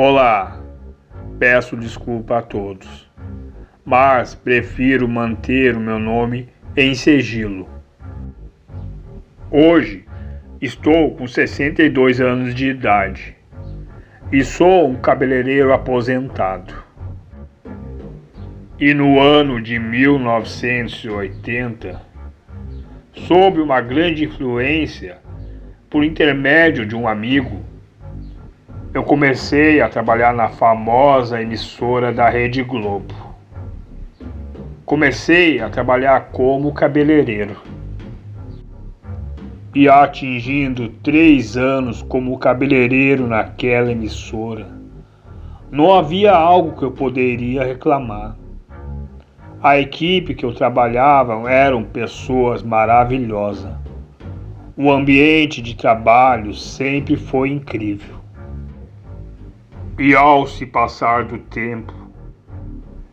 Olá, peço desculpa a todos, mas prefiro manter o meu nome em sigilo. Hoje estou com 62 anos de idade e sou um cabeleireiro aposentado. E no ano de 1980, sob uma grande influência, por intermédio de um amigo, eu comecei a trabalhar na famosa emissora da Rede Globo. Comecei a trabalhar como cabeleireiro. E atingindo 3 anos como cabeleireiro naquela emissora, não havia algo que eu poderia reclamar. A equipe que eu trabalhava eram pessoas maravilhosas. O ambiente de trabalho sempre foi incrível. E ao se passar do tempo,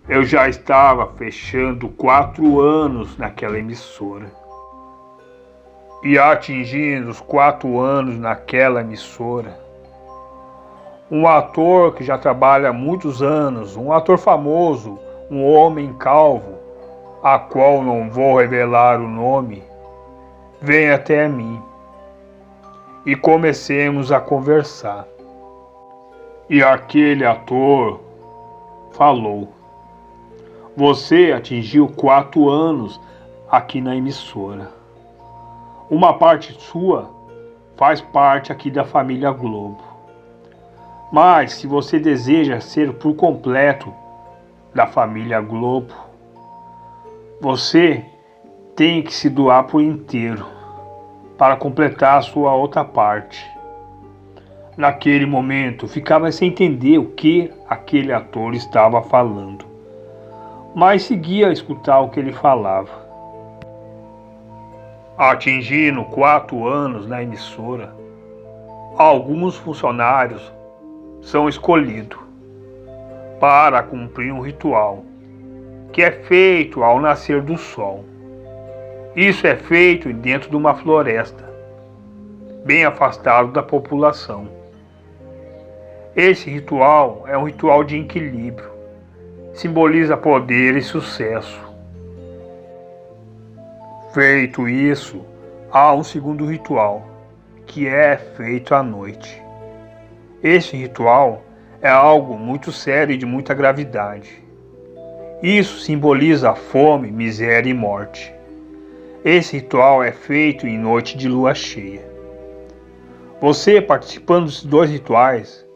eu já estava fechando 4 anos naquela emissora. E atingindo os 4 anos naquela emissora, um ator que já trabalha há muitos anos, um ator famoso, um homem calvo, a qual não vou revelar o nome, vem até mim e comecemos a conversar. E aquele ator falou: "Você atingiu 4 anos aqui na emissora. Uma parte sua faz parte aqui da família Globo. Mas se você deseja ser por completo da família Globo, você tem que se doar por inteiro para completar a sua outra parte." Naquele momento, ficava sem entender o que aquele ator estava falando, mas seguia a escutar o que ele falava. Atingindo 4 anos na emissora, alguns funcionários são escolhidos para cumprir um ritual que é feito ao nascer do sol. Isso é feito dentro de uma floresta, bem afastado da população. Esse ritual é um ritual de equilíbrio, simboliza poder e sucesso. Feito isso, há um segundo ritual, que é feito à noite. Esse ritual é algo muito sério e de muita gravidade. Isso simboliza fome, miséria e morte. Esse ritual é feito em noite de lua cheia. Você, participando desses 2 rituais,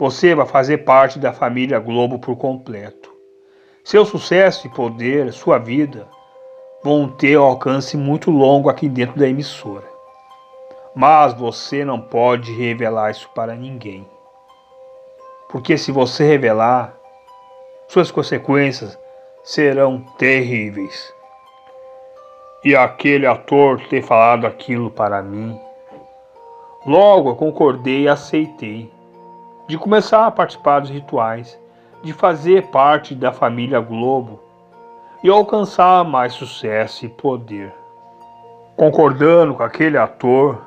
você vai fazer parte da família Globo por completo. Seu sucesso e poder, sua vida, vão ter um alcance muito longo aqui dentro da emissora. Mas você não pode revelar isso para ninguém. Porque se você revelar, suas consequências serão terríveis. E aquele ator ter falado aquilo para mim, logo eu concordei e aceitei de começar a participar dos rituais, de fazer parte da família Globo e alcançar mais sucesso e poder. Concordando com aquele ator,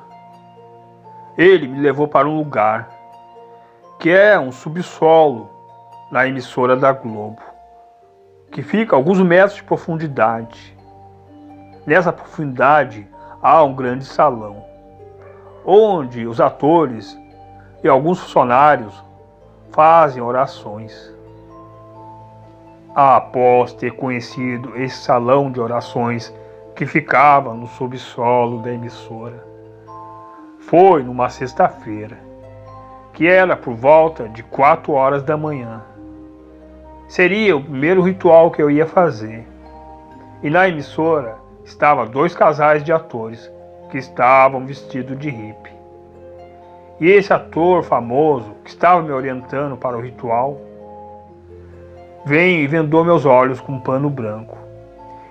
ele me levou para um lugar que é um subsolo na emissora da Globo, que fica a alguns metros de profundidade. Nessa profundidade há um grande salão, onde os atores e alguns funcionários fazem orações. Após ter conhecido esse salão de orações que ficava no subsolo da emissora, foi numa sexta-feira, que era por volta de 4 horas da manhã. Seria o primeiro ritual que eu ia fazer. E na emissora estavam 2 casais de atores que estavam vestidos de hippie. E esse ator famoso, que estava me orientando para o ritual, veio e vendou meus olhos com um pano branco.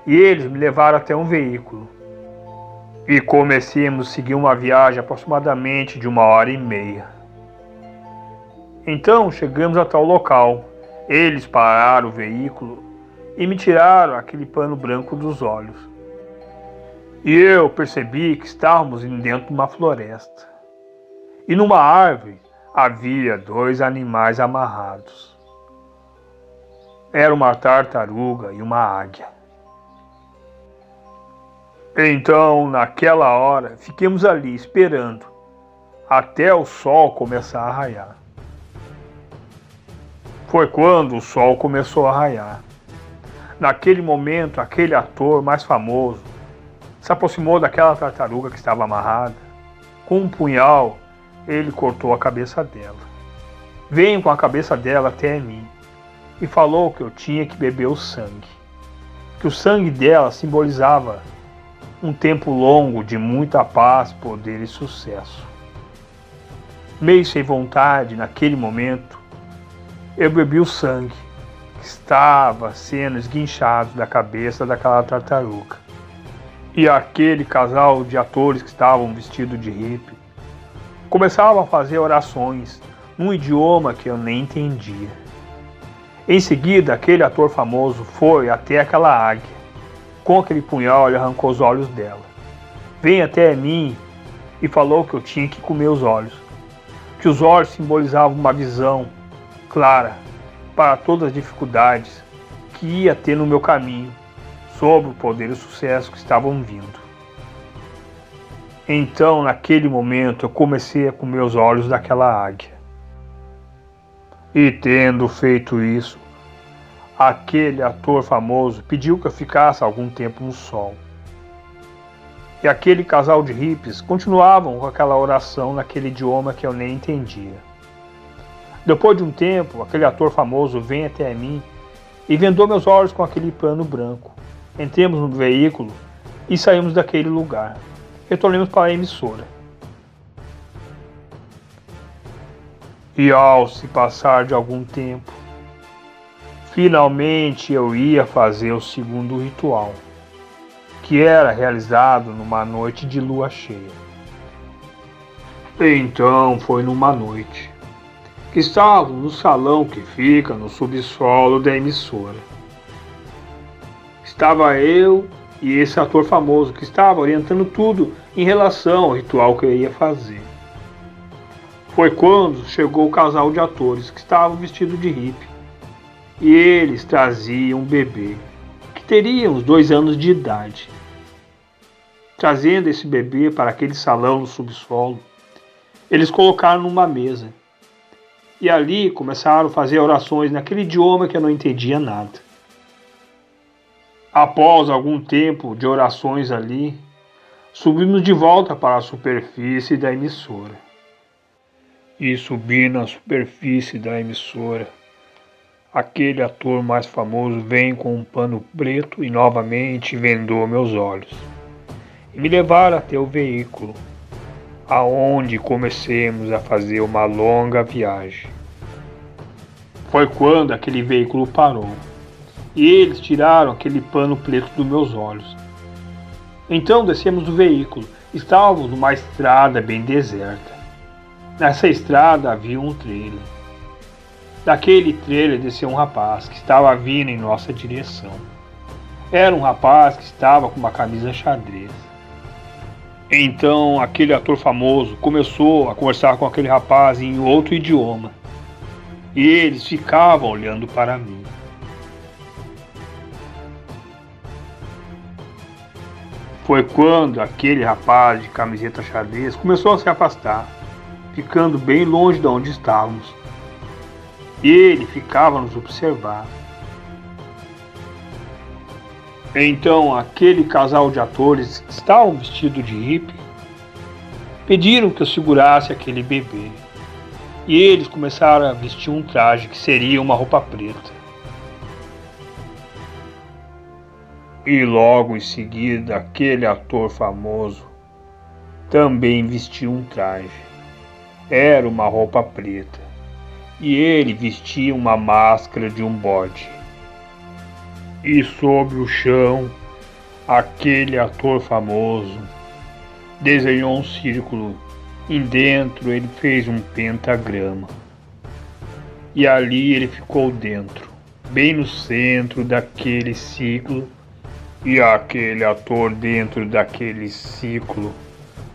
E eles me levaram até um veículo. E comecemos a seguir uma viagem aproximadamente de 1h30. Então chegamos até o local. Eles pararam o veículo e me tiraram aquele pano branco dos olhos. E eu percebi que estávamos indo dentro de uma floresta. E numa árvore havia dois animais amarrados. Era uma tartaruga e uma águia. Então, naquela hora, fiquemos ali esperando até o sol começar a raiar. Foi quando o sol começou a raiar. Naquele momento, aquele ator mais famoso se aproximou daquela tartaruga que estava amarrada. Com um punhal, ele cortou a cabeça dela. Veio com a cabeça dela até mim e falou que eu tinha que beber o sangue. Que o sangue dela simbolizava um tempo longo de muita paz, poder e sucesso. Meio sem vontade, naquele momento, eu bebi o sangue que estava sendo esguinchado da cabeça daquela tartaruga. E aquele casal de atores que estavam vestidos de hippie começavam a fazer orações num idioma que eu nem entendia. Em seguida, aquele ator famoso foi até aquela águia. Com aquele punhal, ele arrancou os olhos dela. Veio até mim e falou que eu tinha que comer os olhos. Que os olhos simbolizavam uma visão clara para todas as dificuldades que ia ter no meu caminho, sobre o poder e o sucesso que estavam vindo. Então, naquele momento, eu comecei a comer os olhos daquela águia. E tendo feito isso, aquele ator famoso pediu que eu ficasse algum tempo no sol. E aquele casal de hippies continuavam com aquela oração naquele idioma que eu nem entendia. Depois de um tempo, aquele ator famoso vem até mim e vendou meus olhos com aquele pano branco. Entremos no veículo e saímos daquele lugar. Retornamos para a emissora. E ao se passar de algum tempo, finalmente eu ia fazer o segundo ritual, que era realizado numa noite de lua cheia. Então foi numa noite que estávamos no salão que fica no subsolo da emissora. Estava eu e esse ator famoso que estava orientando tudo em relação ao ritual que eu ia fazer. Foi quando chegou o casal de atores que estavam vestidos de hippie. E eles traziam um bebê que teria uns 2 anos de idade. Trazendo esse bebê para aquele salão no subsolo, eles colocaram numa mesa. E ali começaram a fazer orações naquele idioma que eu não entendia nada. Após algum tempo de orações ali, subimos de volta para a superfície da emissora. E subi na superfície da emissora, aquele ator mais famoso vem com um pano preto e novamente vendou meus olhos. E me levaram até o veículo, aonde comecemos a fazer uma longa viagem. Foi quando aquele veículo parou. E eles tiraram aquele pano preto dos meus olhos. Então descemos do veículo. Estávamos numa estrada bem deserta. Nessa estrada havia um trailer. Daquele trailer desceu um rapaz que estava vindo em nossa direção. Era um rapaz que estava com uma camisa xadrez. Então aquele ator famoso começou a conversar com aquele rapaz em outro idioma. E eles ficavam olhando para mim. Foi quando aquele rapaz de camiseta xadrez começou a se afastar, ficando bem longe de onde estávamos. E ele ficava a nos observar. Então aquele casal de atores que estavam vestidos de hippie pediram que eu segurasse aquele bebê. E eles começaram a vestir um traje que seria uma roupa preta. E logo em seguida, aquele ator famoso também vestiu um traje. Era uma roupa preta. E ele vestia uma máscara de um bode. E sobre o chão, aquele ator famoso desenhou um círculo. E dentro ele fez um pentagrama. E ali ele ficou dentro, bem no centro daquele ciclo. E aquele ator dentro daquele ciclo,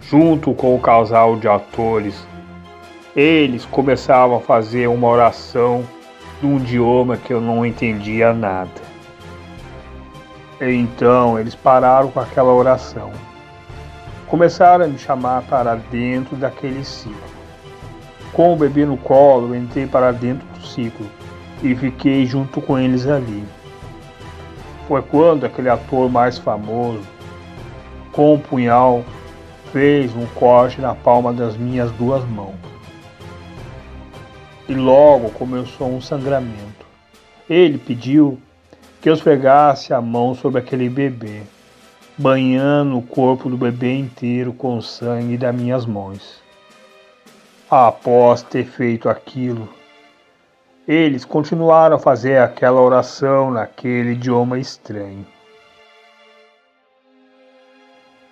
junto com o casal de atores, Eles começavam a fazer uma oração num idioma que eu não entendia nada. Então eles pararam com aquela oração. Começaram a me chamar para dentro daquele ciclo. Com o bebê no colo, eu entrei para dentro do ciclo e fiquei junto com eles ali. Foi quando aquele ator mais famoso, com um punhal, fez um corte na palma das minhas duas mãos. E logo começou um sangramento. Ele pediu que eu esfregasse a mão sobre aquele bebê, banhando o corpo do bebê inteiro com o sangue das minhas mãos. Após ter feito aquilo, eles continuaram a fazer aquela oração naquele idioma estranho.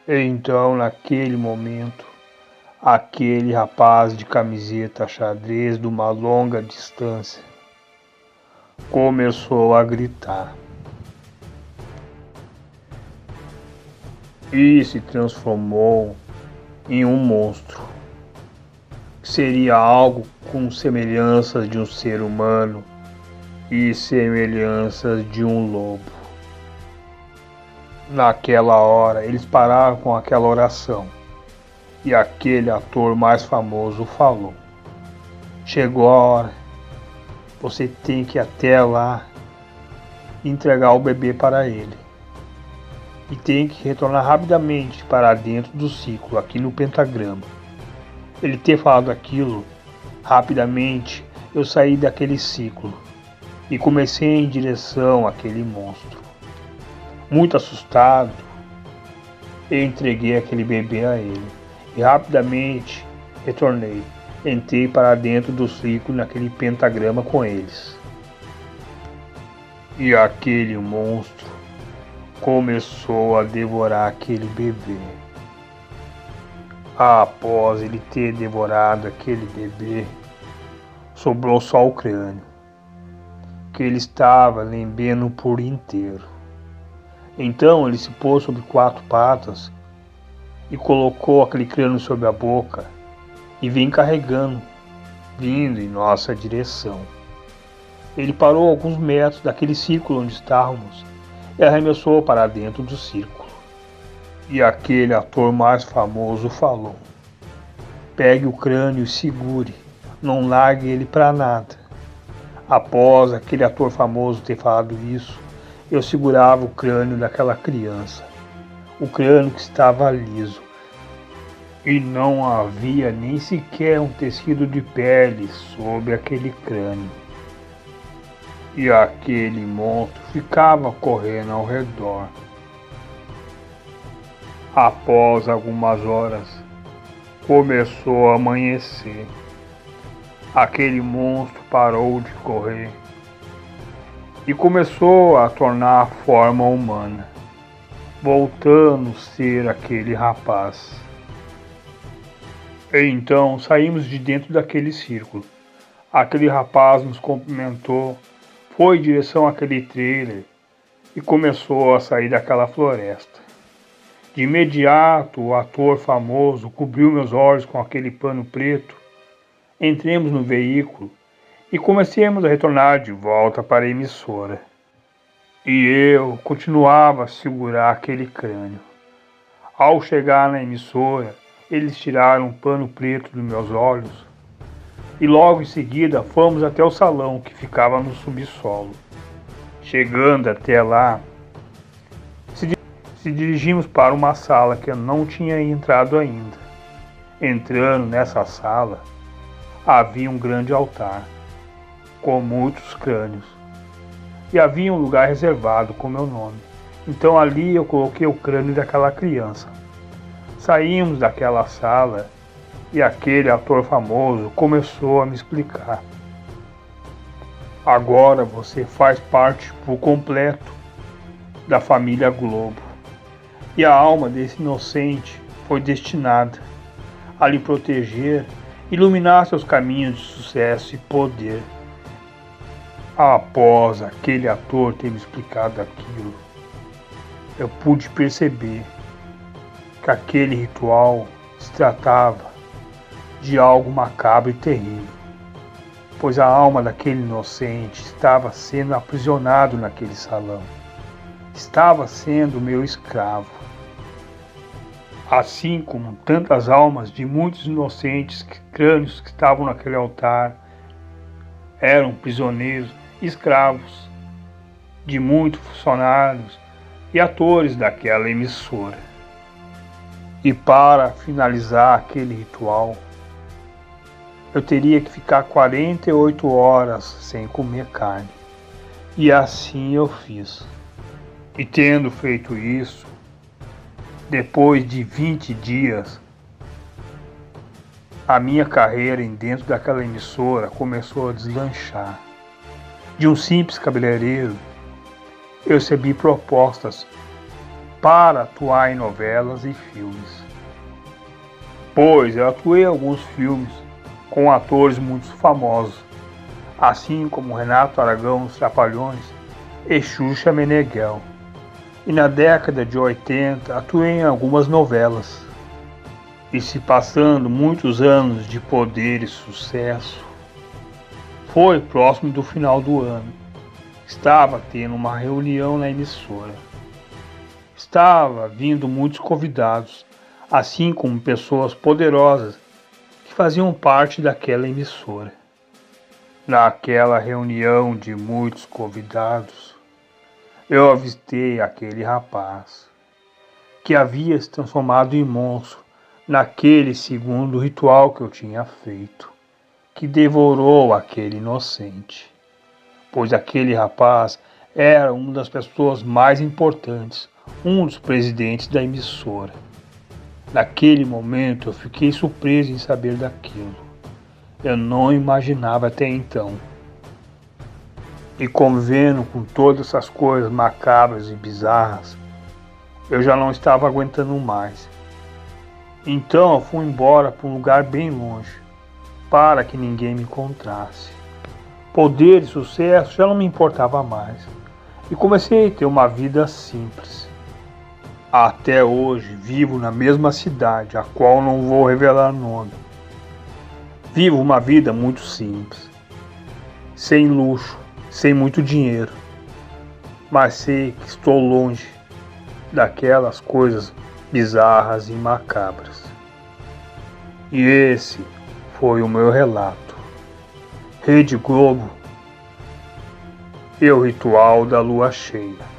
Então, naquele momento, aquele rapaz de camiseta xadrez de uma longa distância começou a gritar e se transformou em um monstro. Seria algo com semelhanças de um ser humano e semelhanças de um lobo. Naquela hora, eles pararam com aquela oração e aquele ator mais famoso falou: chegou a hora, você tem que ir até lá e entregar o bebê para ele. E tem que retornar rapidamente para dentro do ciclo, aqui no pentagrama. Ele ter falado aquilo, rapidamente eu saí daquele ciclo e comecei em direção àquele monstro. Muito assustado, eu entreguei aquele bebê a ele e rapidamente retornei. Entrei para dentro do ciclo naquele pentagrama com eles. E aquele monstro começou a devorar aquele bebê. Após ele ter devorado aquele bebê, sobrou só o crânio, que ele estava lambendo por inteiro. Então ele se pôs sobre 4 patas e colocou aquele crânio sobre a boca e vem carregando, vindo em nossa direção. Ele parou a alguns metros daquele círculo onde estávamos e arremessou para dentro do círculo. E aquele ator mais famoso falou: pegue o crânio e segure, não largue ele para nada. Após aquele ator famoso ter falado isso, eu segurava o crânio daquela criança, o crânio que estava liso, e não havia nem sequer um tecido de pele sobre aquele crânio. E aquele monstro ficava correndo ao redor. Após algumas horas, começou a amanhecer. Aquele monstro parou de correr e começou a tornar a forma humana, voltando a ser aquele rapaz. Então saímos de dentro daquele círculo. Aquele rapaz nos cumprimentou, foi em direção àquele trailer e começou a sair daquela floresta. De imediato, o ator famoso cobriu meus olhos com aquele pano preto. Entremos no veículo e comecemos a retornar de volta para a emissora. E eu continuava a segurar aquele crânio. Ao chegar na emissora, eles tiraram um pano preto dos meus olhos e logo em seguida fomos até o salão que ficava no subsolo. Chegando até lá, se dirigimos para uma sala que eu não tinha entrado ainda. Entrando nessa sala, havia um grande altar, com muitos crânios, e havia um lugar reservado com meu nome. Então ali eu coloquei o crânio daquela criança. Saímos daquela sala e aquele ator famoso começou a me explicar: agora você faz parte por completo da família Globo. E a alma desse inocente foi destinada a lhe proteger, iluminar seus caminhos de sucesso e poder. Após aquele ator ter me explicado aquilo, eu pude perceber que aquele ritual se tratava de algo macabro e terrível, pois a alma daquele inocente estava sendo aprisionado naquele salão. Estava sendo meu escravo. Assim como tantas almas de muitos inocentes crânios que estavam naquele altar eram prisioneiros, escravos de muitos funcionários e atores daquela emissora. E para finalizar aquele ritual, eu teria que ficar 48 horas sem comer carne. E assim eu fiz. E tendo feito isso, depois de 20 dias, a minha carreira dentro daquela emissora começou a deslanchar. De um simples cabeleireiro, eu recebi propostas para atuar em novelas e filmes. Pois eu atuei em alguns filmes com atores muito famosos, assim como Renato Aragão nos Trapalhões e Xuxa Meneghel. E na década de 80 atuei em algumas novelas. E se passando muitos anos de poder e sucesso, foi próximo do final do ano. Estava tendo uma reunião na emissora. Estava vindo muitos convidados, assim como pessoas poderosas que faziam parte daquela emissora. Naquela reunião de muitos convidados, eu avistei aquele rapaz que havia se transformado em monstro naquele segundo ritual que eu tinha feito, que devorou aquele inocente, pois aquele rapaz era uma das pessoas mais importantes, um dos presidentes da emissora. Naquele momento eu fiquei surpreso em saber daquilo. Eu não imaginava até então. E convivendo com todas essas coisas macabras e bizarras, eu já não estava aguentando mais. Então eu fui embora para um lugar bem longe, para que ninguém me encontrasse. Poder e sucesso já não me importava mais, e comecei a ter uma vida simples. Até hoje vivo na mesma cidade, a qual não vou revelar nome. Vivo uma vida muito simples, sem luxo, sem muito dinheiro, mas sei que estou longe daquelas coisas bizarras e macabras. E esse foi o meu relato. Rede Globo e o ritual da lua cheia.